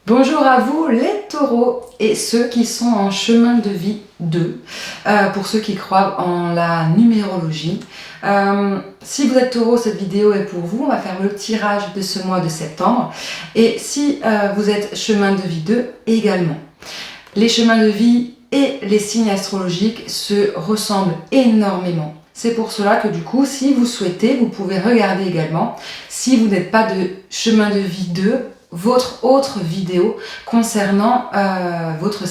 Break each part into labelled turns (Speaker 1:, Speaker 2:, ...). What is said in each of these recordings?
Speaker 1: Bonjour à vous les taureaux et ceux qui sont en chemin de vie 2, pour ceux qui croient en la numérologie. Si vous êtes taureau, cette vidéo est pour vous. On va faire le tirage de ce mois de septembre. Et si vous êtes chemin de vie 2, également. Les chemins de vie et les signes astrologiques se ressemblent énormément. C'est pour cela que du coup, si vous souhaitez, vous pouvez regarder également. Si vous n'êtes pas de chemin de vie 2, votre autre vidéo concernant votre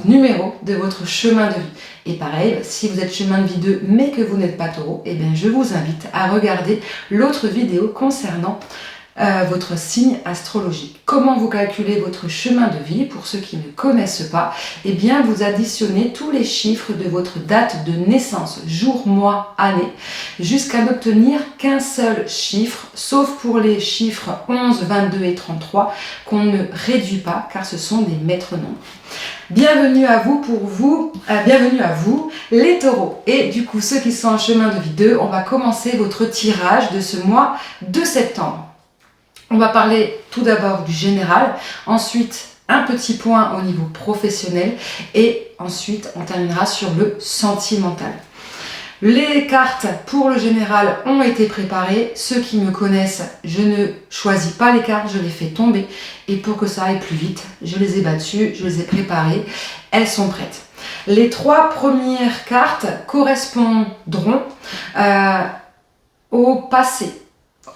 Speaker 1: numéro de votre chemin de vie. Et pareil, si vous êtes chemin de vie 2 mais que vous n'êtes pas taureau, eh bien je vous invite à regarder l'autre vidéo concernant votre signe astrologique. Comment vous calculez votre chemin de vie? Pour ceux qui ne connaissent pas, eh bien vous additionnez tous les chiffres de votre date de naissance, jour, mois, année, jusqu'à n'obtenir qu'un seul chiffre, sauf pour les chiffres 11, 22 et 33 qu'on ne réduit pas car ce sont des maîtres nombres. Bienvenue à vous bienvenue à vous les taureaux. Et du coup, ceux qui sont en chemin de vie 2, on va commencer votre tirage de ce mois de septembre. On va parler tout d'abord du général, ensuite un petit point au niveau professionnel et ensuite on terminera sur le sentimental. Les cartes pour le général ont été préparées. Ceux qui me connaissent, je ne choisis pas les cartes, je les fais tomber. Et pour que ça aille plus vite, je les ai battues, je les ai préparées, elles sont prêtes. Les 3 premières cartes correspondront au passé,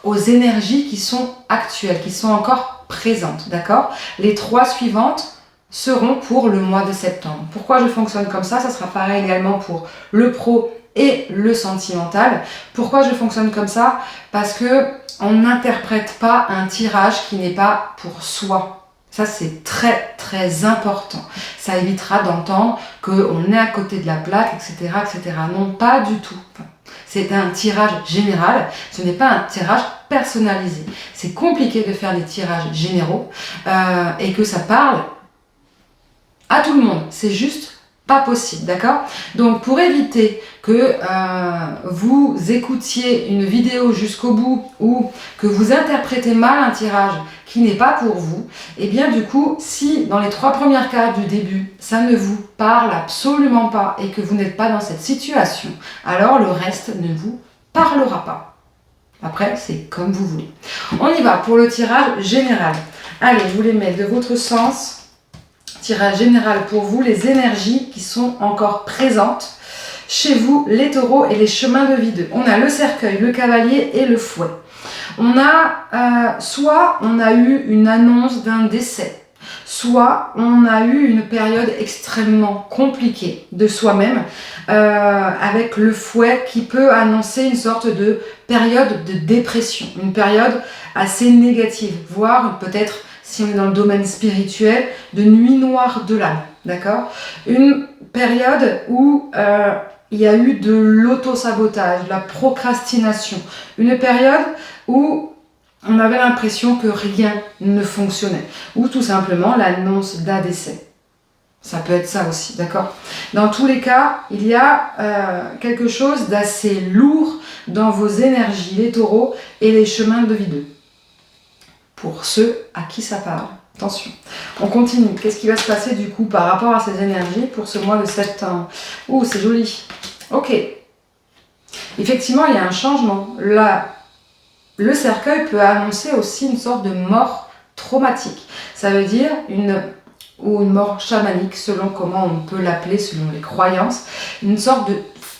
Speaker 1: aux énergies qui sont actuelles, qui sont encore présentes, d'accord? Les 3 suivantes seront pour le mois de septembre. Pourquoi je fonctionne comme ça? Ça sera pareil également pour le pro et le sentimental. Pourquoi je fonctionne comme ça? Parce que on n'interprète pas un tirage qui n'est pas pour soi. Ça, c'est très très important. Ça évitera d'entendre qu'on est à côté de la plaque, etc., etc. Non, pas du tout. C'est un tirage général, ce n'est pas un tirage personnalisé. C'est compliqué de faire des tirages généraux et que ça parle à tout le monde. C'est juste pas possible, d'accord? Donc pour éviter que vous écoutiez une vidéo jusqu'au bout ou que vous interprétez mal un tirage qui n'est pas pour vous, et bien du coup, si dans les 3 premières cartes du début, ça ne vous parle absolument pas et que vous n'êtes pas dans cette situation, alors le reste ne vous parlera pas. Après, c'est comme vous voulez. On y va pour le tirage général. Allez, je vous les mets de votre sens. Tirage général pour vous, les énergies qui sont encore présentes chez vous, les taureaux et les chemins de vie 2. On a le cercueil, le cavalier et le fouet. On a soit on a eu une annonce d'un décès, soit on a eu une période extrêmement compliquée de soi-même avec le fouet qui peut annoncer une sorte de période de dépression, une période assez négative, voire peut-être, si on est dans le domaine spirituel, de nuit noire de l'âme, d'accord? Une période où il y a eu de l'auto-sabotage, de la procrastination, une période où on avait l'impression que rien ne fonctionnait, ou tout simplement l'annonce d'un décès. Ça peut être ça aussi, d'accord? Dans tous les cas, il y a quelque chose d'assez lourd dans vos énergies, les taureaux et les chemins de vie 2. Pour ceux à qui ça parle. Attention. On continue. Qu'est-ce qui va se passer du coup par rapport à ces énergies pour ce mois de septembre? Ouh, c'est joli. Ok. Effectivement, il y a un changement. Là, le cercueil peut annoncer aussi une sorte de mort traumatique. Ça veut dire une mort chamanique, selon comment on peut l'appeler, selon les croyances. Une sorte de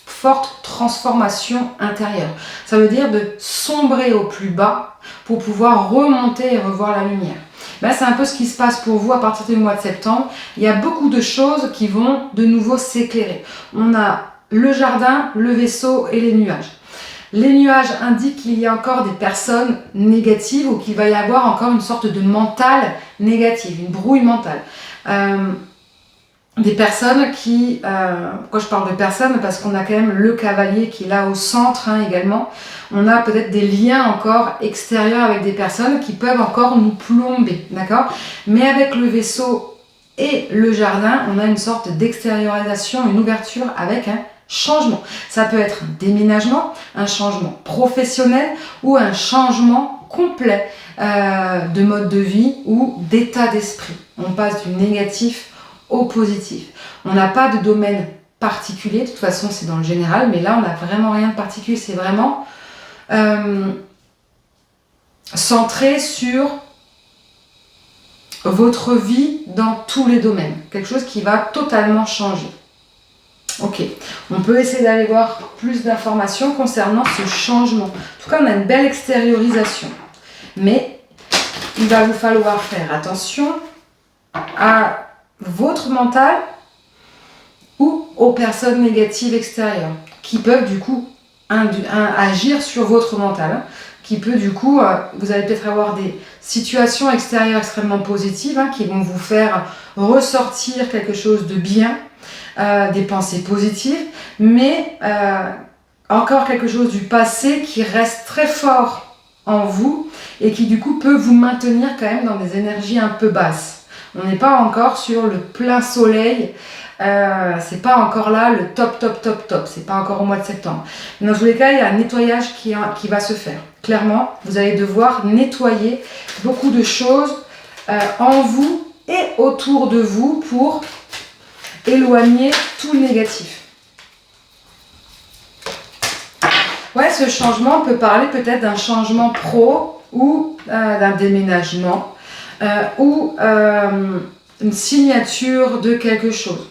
Speaker 1: forte transformation intérieure. Ça veut dire de sombrer au plus bas pour pouvoir remonter et revoir la lumière. Ben, c'est un peu ce qui se passe pour vous à partir du mois de septembre. Il y a beaucoup de choses qui vont de nouveau s'éclairer. On a le jardin, le vaisseau et les nuages. Les nuages indiquent qu'il y a encore des personnes négatives ou qu'il va y avoir encore une sorte de mental négative, une brouille mentale. Des personnes qui... pourquoi je parle de personnes? Parce qu'on a quand même le cavalier qui est là au centre également. On a peut-être des liens encore extérieurs avec des personnes qui peuvent encore nous plomber, d'accord? Mais avec le vaisseau et le jardin, on a une sorte d'extériorisation, une ouverture avec un changement. Ça peut être un déménagement, un changement professionnel ou un changement complet de mode de vie ou d'état d'esprit. On passe du négatif au positif. On n'a pas de domaine particulier, de toute façon c'est dans le général, mais là on n'a vraiment rien de particulier, c'est vraiment centré sur votre vie dans tous les domaines, quelque chose qui va totalement changer. Ok, on peut essayer d'aller voir plus d'informations concernant ce changement. En tout cas, on a une belle extériorisation. Mais il va vous falloir faire attention à votre mental ou aux personnes négatives extérieures qui peuvent du coup agir sur votre mental. Qui peut du coup, vous allez peut-être avoir des situations extérieures extrêmement positives qui vont vous faire ressortir quelque chose de bien. Des pensées positives, mais encore quelque chose du passé qui reste très fort en vous et qui du coup peut vous maintenir quand même dans des énergies un peu basses. On n'est pas encore sur le plein soleil, c'est pas encore là le top, c'est pas encore au mois de septembre. Mais dans tous les cas, il y a un nettoyage qui va se faire. Clairement, vous allez devoir nettoyer beaucoup de choses en vous et autour de vous pour éloigner tout le négatif. Ouais, ce changement peut parler peut-être d'un changement pro ou d'un déménagement ou une signature de quelque chose.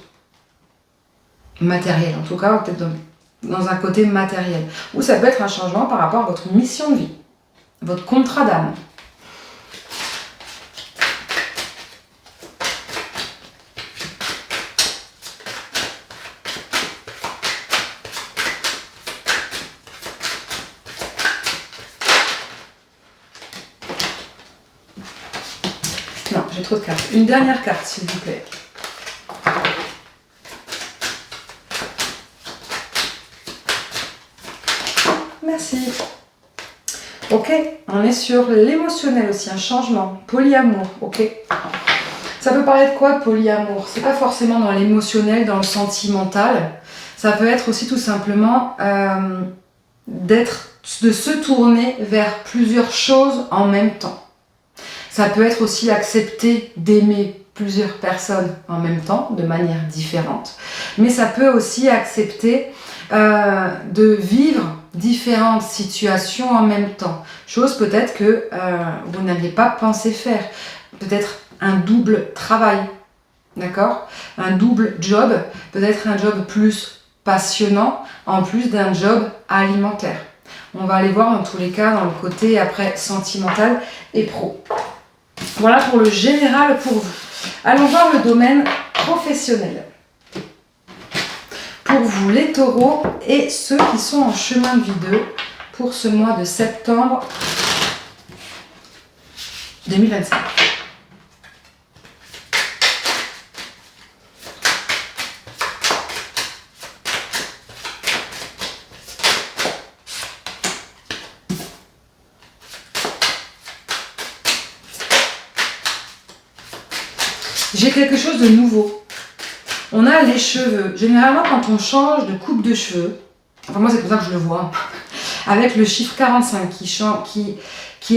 Speaker 1: Matériel, en tout cas, peut-être dans un côté matériel. Ou ça peut être un changement par rapport à votre mission de vie, votre contrat d'âme. Non, j'ai trop de cartes. Une dernière carte, s'il vous plaît. Merci. Ok, on est sur l'émotionnel aussi, un changement. Polyamour, ok. Ça peut parler de quoi, polyamour? C'est pas forcément dans l'émotionnel, dans le sentimental. Ça peut être aussi tout simplement de se tourner vers plusieurs choses en même temps. Ça peut être aussi accepter d'aimer plusieurs personnes en même temps, de manière différente. Mais ça peut aussi accepter de vivre différentes situations en même temps. Chose peut-être que vous n'aviez pas pensé faire. Peut-être un double travail, d'accord? Un double job, peut-être un job plus passionnant, en plus d'un job alimentaire. On va aller voir dans tous les cas dans le côté après sentimental et pro. Voilà pour le général pour vous. Allons voir le domaine professionnel. Pour vous les taureaux et ceux qui sont en chemin de vie 2 pour ce mois de septembre 2025. J'ai quelque chose de nouveau. On a les cheveux. Généralement, quand on change de coupe de cheveux, enfin moi c'est comme ça que je le vois, avec le chiffre 45 qui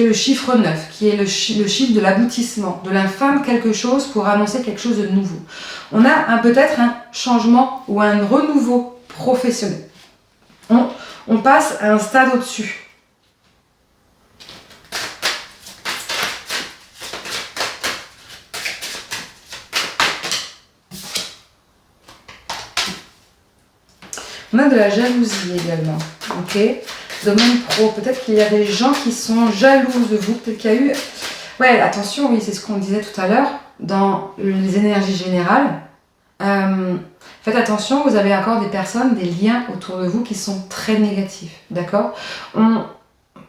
Speaker 1: est le chiffre 9, qui est le chiffre de l'aboutissement, de la fin de quelque chose pour annoncer quelque chose de nouveau. On a peut-être un changement ou un renouveau professionnel. On passe à un stade au-dessus. On a de la jalousie également, ok? Domaine pro, peut-être qu'il y a des gens qui sont jaloux de vous, peut-être qu'il y a eu... Ouais, attention, oui, c'est ce qu'on disait tout à l'heure, dans les énergies générales. Faites attention, vous avez encore des personnes, des liens autour de vous qui sont très négatifs, d'accord?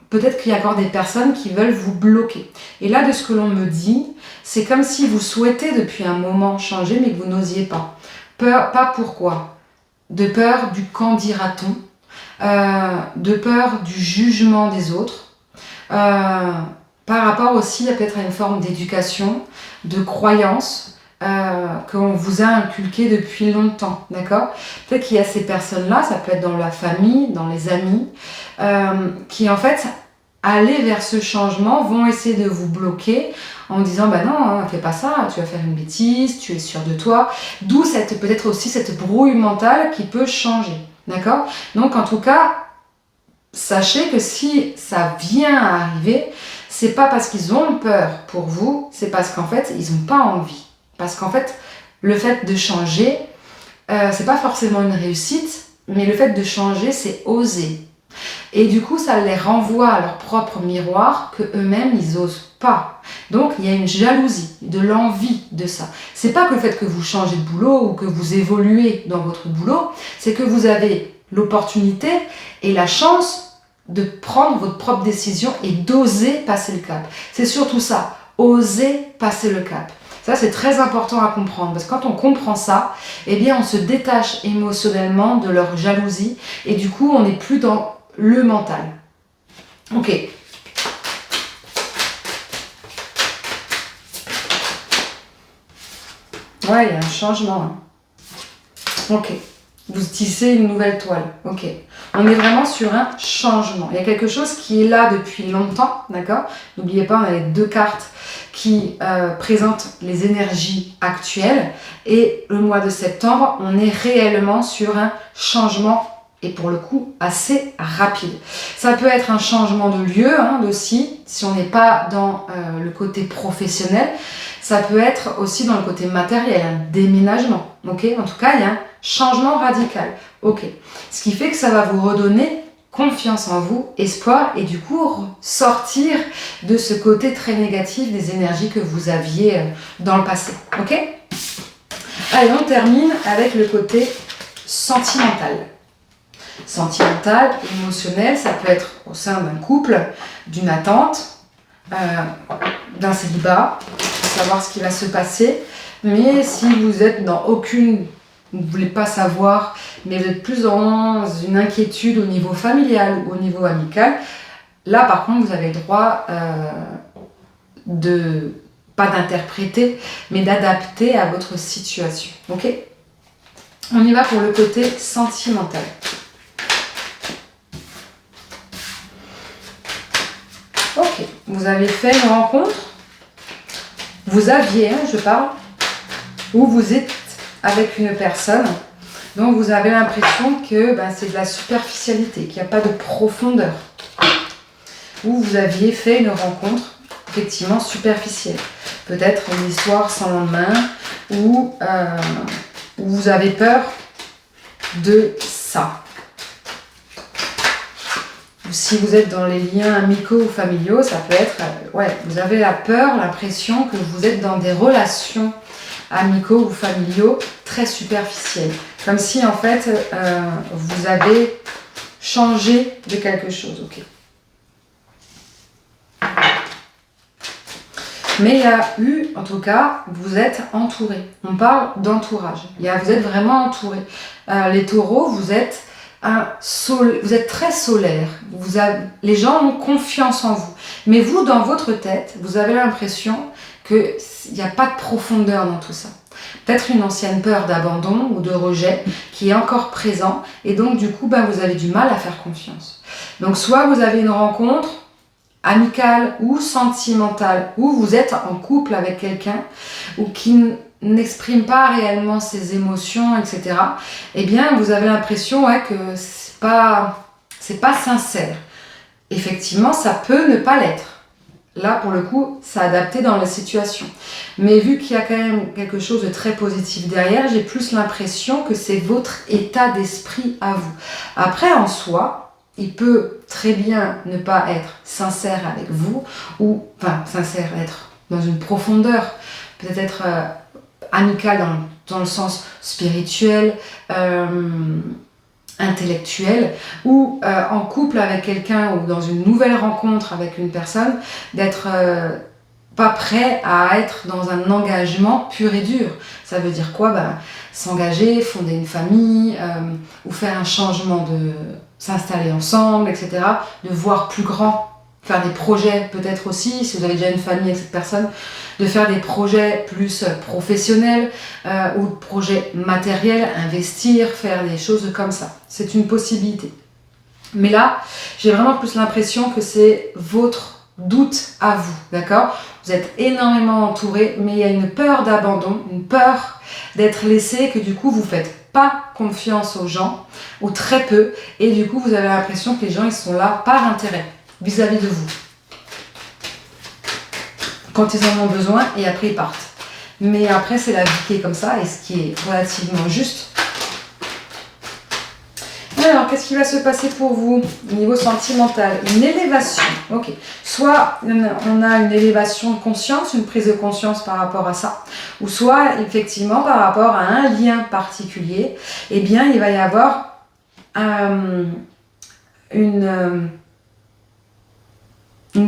Speaker 1: Peut-être qu'il y a encore des personnes qui veulent vous bloquer. Et là, de ce que l'on me dit, c'est comme si vous souhaitez depuis un moment changer, mais que vous n'osiez pas. Pas pourquoi? De peur du qu'en dira-t-on, de peur du jugement des autres, par rapport aussi à peut-être à une forme d'éducation, de croyance qu'on vous a inculqué depuis longtemps, d'accord? Peut-être qu'il y a ces personnes-là, ça peut être dans la famille, dans les amis, qui en fait aller vers ce changement vont essayer de vous bloquer en disant bah non, hein, fais pas ça, tu vas faire une bêtise, tu es sûr de toi. D'où peut-être aussi cette brouille mentale qui peut changer. D'accord? Donc en tout cas, sachez que si ça vient à arriver, c'est pas parce qu'ils ont peur pour vous, c'est parce qu'en fait, ils n'ont pas envie. Parce qu'en fait, le fait de changer, c'est pas forcément une réussite, mais le fait de changer, c'est oser. Et du coup, ça les renvoie à leur propre miroir que eux-mêmes, ils osent pas. Donc, il y a une jalousie, de l'envie de ça. C'est pas que le fait que vous changez de boulot ou que vous évoluez dans votre boulot, c'est que vous avez l'opportunité et la chance de prendre votre propre décision et d'oser passer le cap. C'est surtout ça, oser passer le cap. Ça, c'est très important à comprendre parce que quand on comprend ça, eh bien, on se détache émotionnellement de leur jalousie et du coup, on n'est plus dans le mental. Ok. Ouais, il y a un changement. Hein. Ok. Vous tissez une nouvelle toile. Ok. On est vraiment sur un changement. Il y a quelque chose qui est là depuis longtemps, d'accord? N'oubliez pas, on a les deux cartes qui présentent les énergies actuelles. Et le mois de septembre, on est réellement sur un changement et pour le coup assez rapide. Ça peut être un changement de lieu hein, aussi, si on n'est pas dans le côté professionnel. Ça peut être aussi dans le côté matériel, un déménagement. Okay, en tout cas, il y a un changement radical. Ok. Ce qui fait que ça va vous redonner confiance en vous, espoir et du coup sortir de ce côté très négatif des énergies que vous aviez dans le passé. Ok? Allez, on termine avec le côté sentimental. Sentimental, émotionnel, ça peut être au sein d'un couple, d'une attente, d'un célibat, savoir ce qui va se passer. Mais si vous êtes dans aucune, vous ne voulez pas savoir, mais vous êtes plus dans une inquiétude au niveau familial ou au niveau amical, là par contre vous avez le droit de, pas d'interpréter, mais d'adapter à votre situation. Ok ? On y va pour le côté sentimental. Ok, vous avez fait une rencontre, vous aviez, je parle, où vous êtes avec une personne, donc vous avez l'impression que c'est de la superficialité, qu'il n'y a pas de profondeur. Ou vous aviez fait une rencontre effectivement superficielle. Peut-être une histoire sans lendemain, où vous avez peur de ça. Ou si vous êtes dans les liens amicaux ou familiaux, ça peut être, vous avez la peur, l'impression que vous êtes dans des relations amicaux ou familiaux très superficiels. Comme si en fait vous avez changé de quelque chose. Ok. Mais il y a eu, en tout cas, vous êtes entouré. On parle d'entourage. Vous êtes vraiment entouré. Les taureaux, vous êtes très solaire. Les gens ont confiance en vous. Mais vous, dans votre tête, vous avez l'impression qu'il n'y a pas de profondeur dans tout ça. Peut-être une ancienne peur d'abandon ou de rejet qui est encore présent. Et donc, du coup, vous avez du mal à faire confiance. Donc, soit vous avez une rencontre amicale ou sentimentale, ou vous êtes en couple avec quelqu'un ou qui n'exprime pas réellement ses émotions, etc. Eh bien, vous avez l'impression que c'est pas sincère. Effectivement, ça peut ne pas l'être. Là, pour le coup, c'est adapté dans la situation. Mais vu qu'il y a quand même quelque chose de très positif derrière, j'ai plus l'impression que c'est votre état d'esprit à vous. Après, en soi, il peut très bien ne pas être sincère avec vous, ou, sincère, être dans une profondeur, peut-être être amical dans le sens spirituel, intellectuel, ou en couple avec quelqu'un, ou dans une nouvelle rencontre avec une personne, d'être pas prêt à être dans un engagement pur et dur. Ça veut dire quoi ? S'engager, fonder une famille, ou faire un changement s'installer ensemble, etc. De voir plus grand, faire des projets peut-être aussi, si vous avez déjà une famille avec cette personne, de faire des projets plus professionnels ou projets matériels, investir, faire des choses comme ça. C'est une possibilité. Mais là, j'ai vraiment plus l'impression que c'est votre doute à vous, d'accord? Vous êtes énormément entouré, mais il y a une peur d'abandon, une peur d'être laissé, que du coup, vous faites pas confiance aux gens, ou très peu, et du coup, vous avez l'impression que les gens, ils sont là par intérêt, vis-à-vis de vous. Quand ils en ont besoin, et après, ils partent. Mais après, c'est la vie qui est comme ça, et ce qui est relativement juste. Alors, qu'est-ce qui va se passer pour vous au niveau sentimental? Une élévation, ok. Soit on a une élévation de conscience, une prise de conscience par rapport à ça, ou soit effectivement par rapport à un lien particulier, eh bien il va y avoir une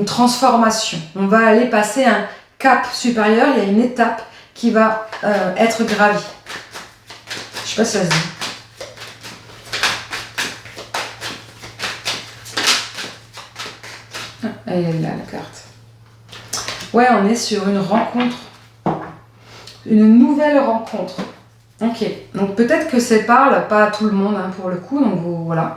Speaker 1: transformation. On va aller passer un cap supérieur, il y a une étape qui va être gravie. Je sais pas si ça se dit. Elle est là, la carte. Ouais, on est sur une rencontre. Une nouvelle rencontre. Ok. Donc peut-être que ça parle pas à tout le monde, hein, pour le coup. Donc voilà.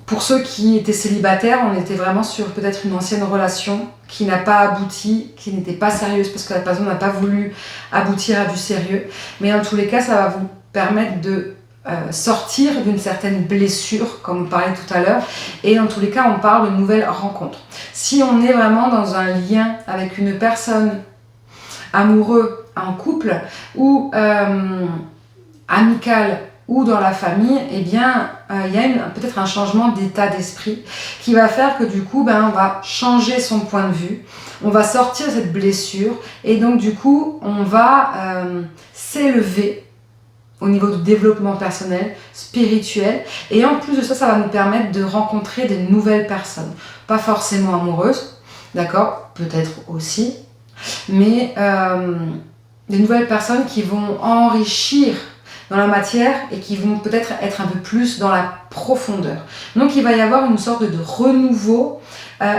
Speaker 1: Pour ceux qui étaient célibataires, on était vraiment sur peut-être une ancienne relation qui n'a pas abouti, qui n'était pas sérieuse parce que la personne n'a pas voulu aboutir à du sérieux. Mais dans tous les cas, ça va vous permettre de sortir d'une certaine blessure, comme on parlait tout à l'heure, et dans tous les cas on parle de nouvelles rencontres. Si on est vraiment dans un lien avec une personne amoureux, en couple, ou amical, ou dans la famille, eh bien il y a peut-être un changement d'état d'esprit qui va faire que du coup on va changer son point de vue, on va sortir de cette blessure, et donc du coup on va s'élever au niveau du développement personnel, spirituel, et en plus de ça, ça va nous permettre de rencontrer des nouvelles personnes. Pas forcément amoureuses, d'accord, peut-être aussi, mais des nouvelles personnes qui vont enrichir dans la matière et qui vont peut-être être un peu plus dans la profondeur. Donc il va y avoir une sorte de renouveau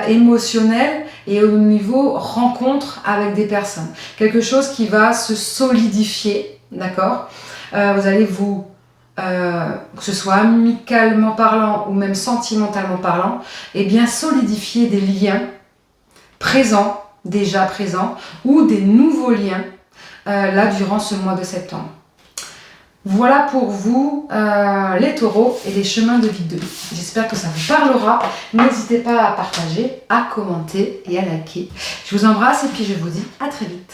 Speaker 1: émotionnel et au niveau rencontre avec des personnes. Quelque chose qui va se solidifier, d'accord? Vous allez que ce soit amicalement parlant ou même sentimentalement parlant, eh bien solidifier des liens présents, déjà présents, ou des nouveaux liens là durant ce mois de septembre. Voilà pour vous les taureaux et les chemins de vie 2. J'espère que ça vous parlera. N'hésitez pas à partager, à commenter et à liker. Je vous embrasse et puis je vous dis à très vite.